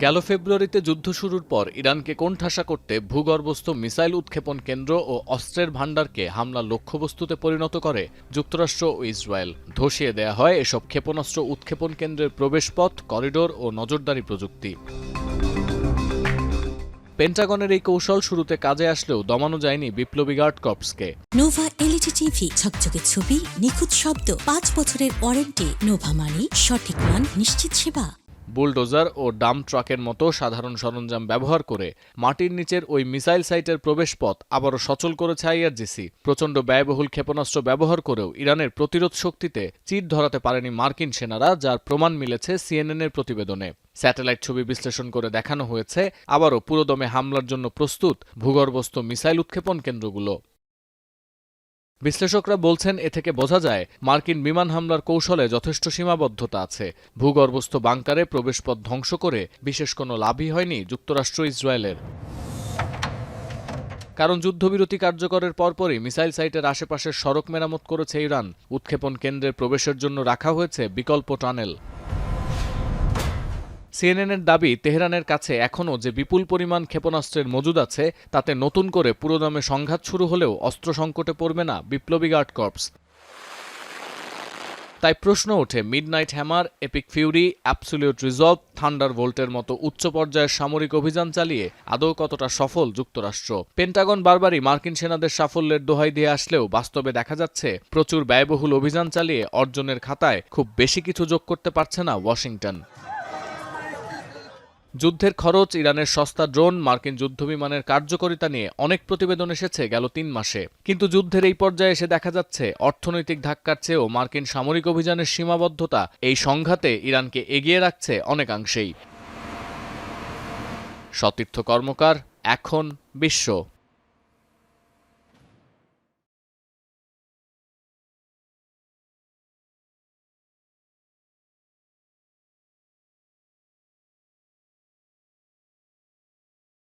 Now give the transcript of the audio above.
গেল ফেব্রুয়ারিতে যুদ্ধ শুরুর পর ইরানকে কোণঠাসা করতে ভূগর্ভস্থ মিসাইল উৎক্ষেপণ কেন্দ্র ও অস্ত্রের ভাণ্ডারকে হামলার লক্ষ্যবস্তুতে পরিণত করে যুক্তরাষ্ট্র ও ইসরায়েল। ধসিয়ে দেয়া হয় এসব ক্ষেপণাস্ত্র উৎক্ষেপণ কেন্দ্রের প্রবেশপথ, করিডোর ও নজরদারি প্রযুক্তি। পেন্টাগনের এই কৌশল শুরুতে কাজে আসলেও দমানো যায়নি বিপ্লবী গার্ড কর্পসকে। নোভা এলইডি টিভি, ঝকঝকে ছবি, নিখুঁত শব্দ, 5 বছরের ওয়ারেন্টি। নোভা মানি সঠিক মান, নিশ্চিত সেবা। বুলডোজার ও ডাম্প ট্রাকের মতো সাধারণ সরঞ্জাম ব্যবহার করে মাটির নিচের ওই মিসাইল সাইটের প্রবেশপথ আবারও সচল করেছে আইআরজিসি। প্রচণ্ড ব্যয়বহুল ক্ষেপণাস্ত্র ব্যবহার করেও ইরানের প্রতিরোধ শক্তিতে চির ধরাতে পারেনি মার্কিন সেনারা, যার প্রমাণ মিলেছে সিএনএনের প্রতিবেদনে। স্যাটেলাইট ছবি বিশ্লেষণ করে দেখানো হয়েছে আবারও পুরোদমে হামলার জন্য প্রস্তুত ভূগর্ভস্থ মিসাইল উৎক্ষেপণ কেন্দ্রগুলো। বিশ্লেষকরা বলছেন, এ থেকে বোঝা যায় মার্কিন বিমান হামলার কৌশলে যথেষ্ট সীমাবদ্ধতা আছে। ভূগর্ভস্থ বাংকারে প্রবেশপথ ধ্বংস করে বিশেষ কোনো লাভই হয়নি যুক্তরাষ্ট্র ইসরায়েলের। কারণ যুদ্ধবিরতি কার্যকরের পরপরই মিসাইল সাইটের আশেপাশের সড়ক মেরামত করেছে ইরান। উৎক্ষেপণ কেন্দ্রের প্রবেশের জন্য রাখা হয়েছে বিকল্প টানেল। সিএনএনের দাবি, তেহরানের কাছে এখনও যে বিপুল পরিমাণ ক্ষেপণাস্ত্রের মজুদ আছে তাতে নতুন করে পুরোদমে সংঘাত শুরু হলেও অস্ত্র সংকটে পড়বে না বিপ্লবী গার্ড কর্পস। তাই প্রশ্ন ওঠে, midnight hammer, epic fury, absolute resolve, থান্ডারবোল্টের মতো উচ্চ পর্যায়ের সামরিক অভিযান চালিয়ে আদৌ কতটা সফল যুক্তরাষ্ট্র? পেন্টাগন বারবারই মার্কিন সেনাদের সাফল্যের দোহাই দিয়ে আসলেও বাস্তবে দেখা যাচ্ছে প্রচুর ব্যয়বহুল অভিযান চালিয়ে অর্জনের খাতায় খুব বেশি কিছু যোগ করতে পারছে না ওয়াশিংটন। যুদ্ধের খরচ, ইরানের সস্তা ড্রোন, মার্কিন যুদ্ধবিমানের কার্যকারিতা নিয়ে অনেক প্রতিবেদন এসেছে গেল 3 মাসে। কিন্তু যুদ্ধের এই পর্যায়ে এসে দেখা যাচ্ছে অর্থনৈতিক ধাক্কার চেয়েও মার্কিন সামরিক অভিযানের সীমাবদ্ধতা এই সংঘাতে ইরানকে এগিয়ে রাখছে অনেকাংশেই। সতীর্থ কর্মকার, এখন বিশ্ব।